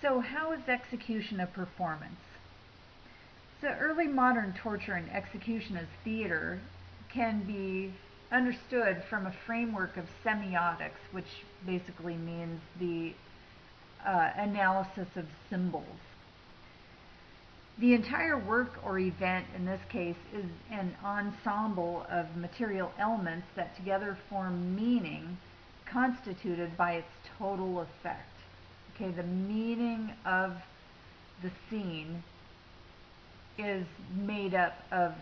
So how is execution a performance? So early modern torture and execution as theater can be understood from a framework of semiotics, which basically means the analysis of symbols. The entire work or event in this case is an ensemble of material elements that together form meaning constituted by its total effect. Okay, the meaning of the scene is made up of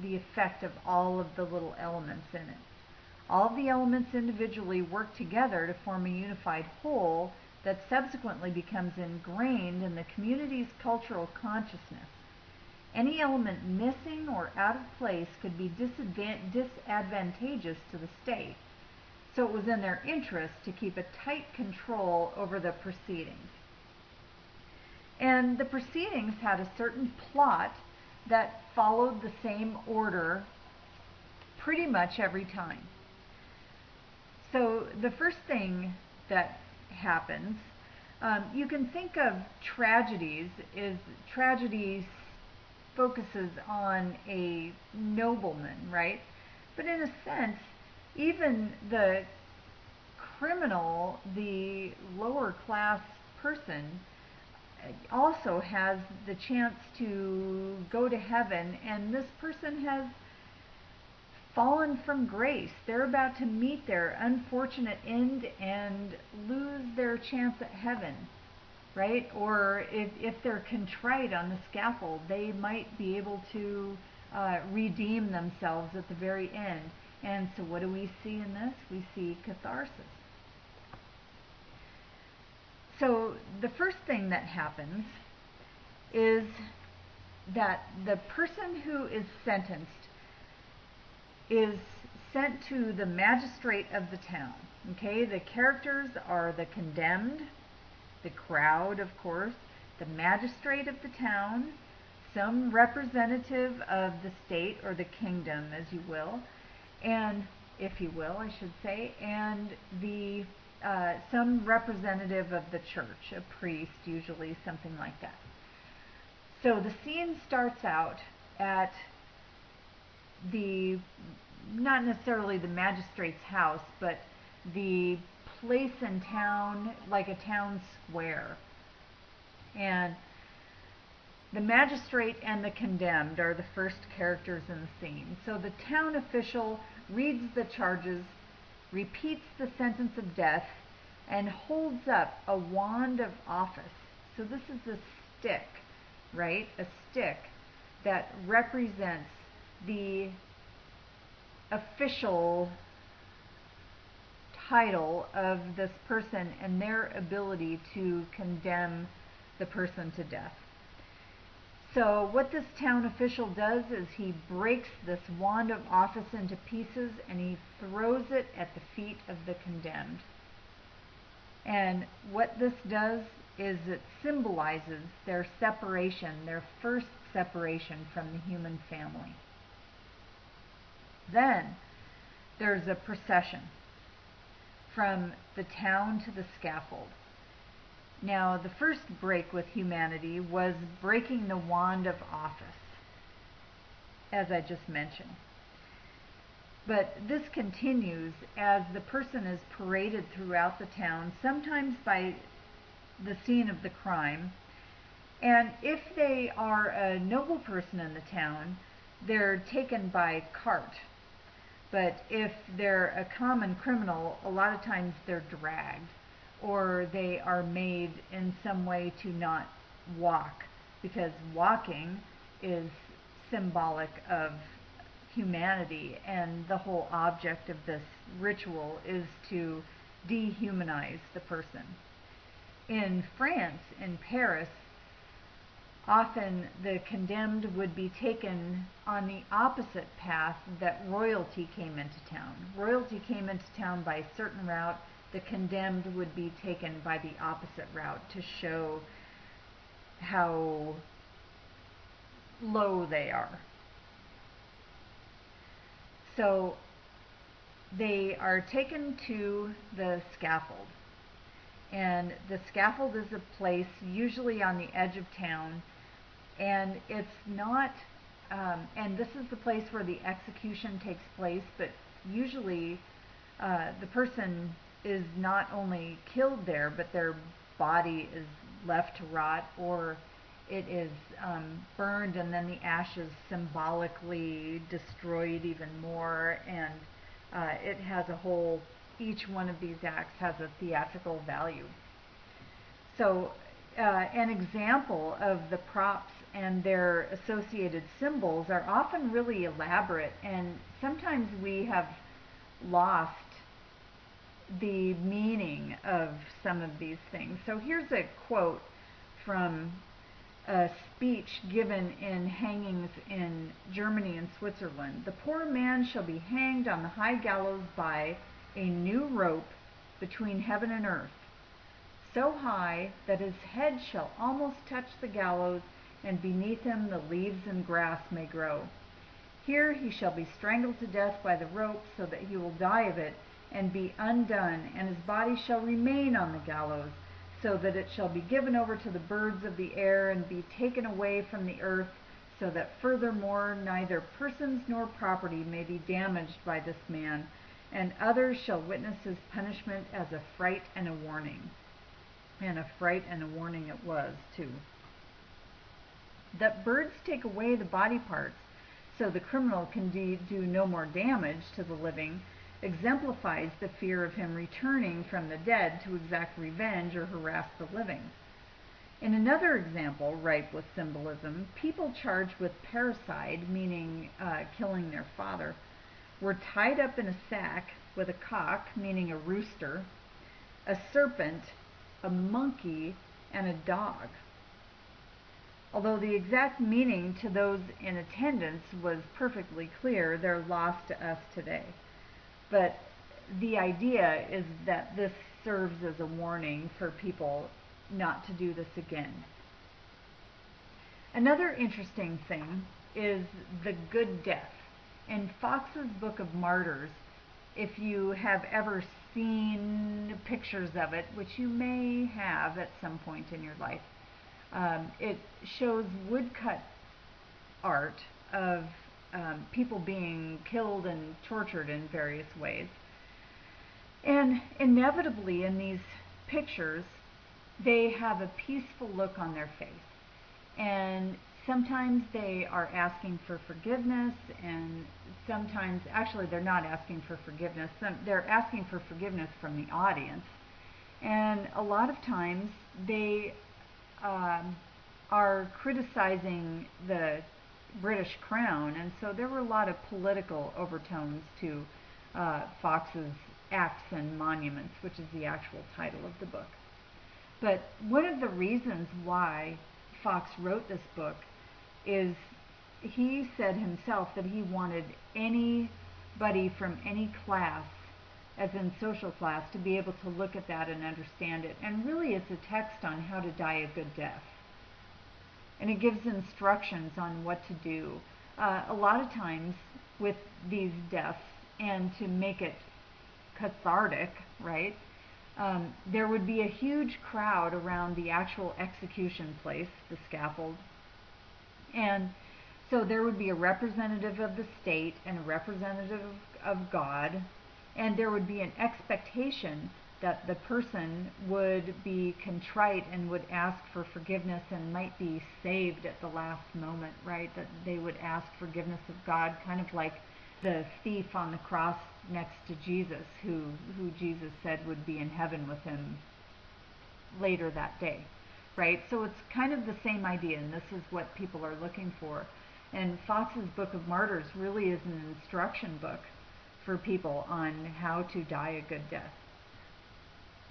the effect of all of the little elements in it. All of the elements individually work together to form a unified whole that subsequently becomes ingrained in the community's cultural consciousness. Any element missing or out of place could be disadvantageous to the state, so it was in their interest to keep a tight control over the proceedings. And the proceedings had a certain plot that followed the same order pretty much every time. So the first thing that happens, you can think of tragedies as tragedy focuses on a nobleman, right? But in a sense, even the criminal, the lower class person, also has the chance to go to heaven, and this person has fallen from grace. They're about to meet their unfortunate end and lose their chance at heaven, right? Or if they're contrite on the scaffold, they might be able to redeem themselves at the very end. And so what do we see in this? We see catharsis. So the first thing that happens is that the person who is sentenced is sent to the magistrate of the town. Okay, the characters are the condemned, the crowd, of course, the magistrate of the town, some representative of the state or the kingdom, as you will, and if you will, I should say, and the some representative of the church, a priest, usually, something like that. So the scene starts out at not necessarily the magistrate's house, but the place in town, like a town square. And the magistrate and the condemned are the first characters in the scene. So the town official reads the charges, repeats the sentence of death, and holds up a wand of office. So this is a stick, right? A stick that represents the official title of this person and their ability to condemn the person to death. So what this town official does is he breaks this wand of office into pieces and he throws it at the feet of the condemned. And what this does is it symbolizes their separation, their first separation from the human family. Then there's a procession from the town to the scaffold. Now, the first break with humanity was breaking the wand of office, as I just mentioned. But this continues as the person is paraded throughout the town, sometimes by the scene of the crime. And if they are a noble person in the town, they're taken by cart. But if they're a common criminal, a lot of times they're dragged, or they are made in some way to not walk, because walking is symbolic of humanity, and the whole object of this ritual is to dehumanize the person. In France, in Paris, often the condemned would be taken on the opposite path that royalty came into town. Royalty came into town by a certain route. The condemned would be taken by the opposite route to show how low they are. So they are taken to the scaffold, And the scaffold is a place usually on the edge of town, and it's not, and this is the place where the execution takes place, but usually the person is not only killed there, but their body is left to rot, or it is burned, and then the ashes symbolically destroyed even more, and it has a whole, each one of these acts has a theatrical value. So an example of the props and their associated symbols are often really elaborate, and sometimes we have lost the meaning of some of these things. So here's a quote from a speech given in hangings in Germany and Switzerland. "The poor man shall be hanged on the high gallows by a new rope between heaven and earth, so high that his head shall almost touch the gallows, and beneath him the leaves and grass may grow. Here he shall be strangled to death by the rope, so that he will die of it, and be undone, and his body shall remain on the gallows, so that it shall be given over to the birds of the air, and be taken away from the earth, so that furthermore neither persons nor property may be damaged by this man, and others shall witness his punishment as a fright and a warning." And a fright and a warning it was, too. That birds take away the body parts so the criminal can do no more damage to the living exemplifies the fear of him returning from the dead to exact revenge or harass the living. In another example, ripe with symbolism, people charged with parricide, meaning killing their father, were tied up in a sack with a cock, meaning a rooster, a serpent, a monkey, and a dog. Although the exact meaning to those in attendance was perfectly clear, they're lost to us today. But the idea is that this serves as a warning for people not to do this again. Another interesting thing is the good death. In Fox's Book of Martyrs, if you have ever seen pictures of it, which you may have at some point in your life, it shows woodcut art of people being killed and tortured in various ways. And inevitably in these pictures, they have a peaceful look on their face. And sometimes they are asking for forgiveness, and sometimes, actually they're not asking for forgiveness, they're asking for forgiveness from the audience. And a lot of times they are criticizing the British Crown, and so there were a lot of political overtones to Fox's Acts and Monuments, which is the actual title of the book. But one of the reasons why Fox wrote this book is he said himself that he wanted anybody from any class, as in social class, to be able to look at that and understand it. And really it's a text on how to die a good death. And it gives instructions on what to do. A lot of times with these deaths, and to make it cathartic, right, there would be a huge crowd around the actual execution place, the scaffold. And so there would be a representative of the state and a representative of God, and there would be an expectation that the person would be contrite and would ask for forgiveness and might be saved at the last moment, right? That they would ask forgiveness of God, kind of like the thief on the cross next to Jesus, who Jesus said would be in heaven with him later that day, right? So it's kind of the same idea, and this is what people are looking for. And Fox's Book of Martyrs really is an instruction book for people on how to die a good death.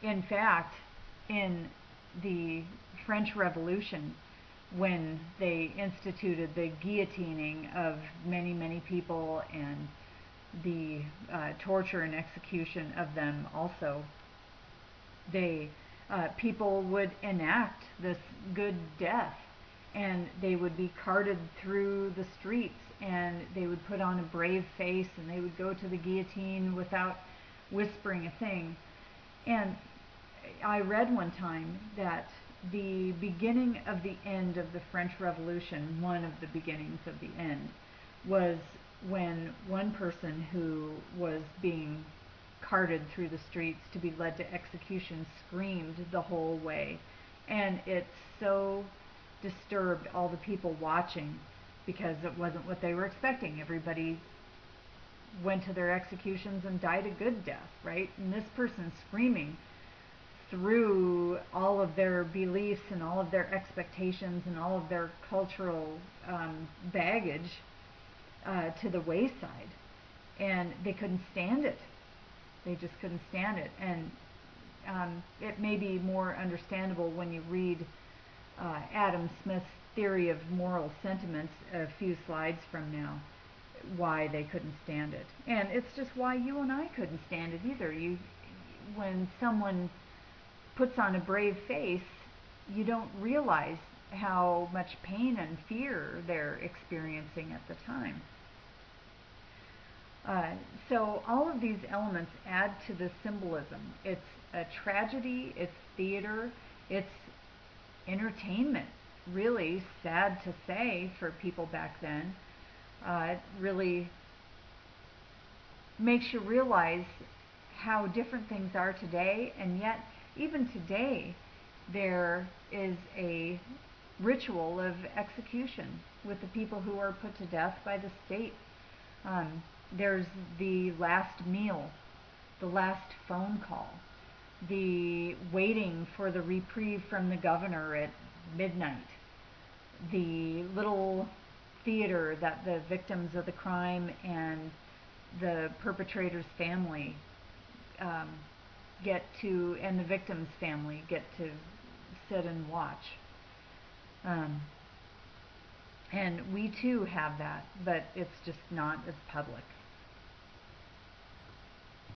In fact, in the French Revolution, when they instituted the guillotining of many, many people and the torture and execution of them also, people would enact this good death, and they would be carted through the streets, and they would put on a brave face, and they would go to the guillotine without whispering a thing. And I read one time that the beginning of the end of the French Revolution, one of the beginnings of the end, was when one person who was being carted through the streets to be led to execution screamed the whole way. And it so disturbed all the people watching because it wasn't what they were expecting. Everybody went to their executions and died a good death, right? And this person screaming through all of their beliefs and all of their expectations and all of their cultural baggage to the wayside. And they couldn't stand it. They just couldn't stand it. And it may be more understandable when you read Adam Smith's theory of moral sentiments a few slides from now, why they couldn't stand it. And it's just why you and I couldn't stand it either. When someone puts on a brave face, you don't realize how much pain and fear they're experiencing at the time. So all of these elements add to the symbolism. It's a tragedy, it's theater, it's entertainment. Really sad to say for people back then. It really makes you realize how different things are today, and yet even today there is a ritual of execution with the people who are put to death by the state. There's the last meal, the last phone call, the waiting for the reprieve from the governor at midnight, the little theater that the victims of the crime and the perpetrator's family get to, and the victim's family get to sit and watch. And we too have that, but it's just not as public.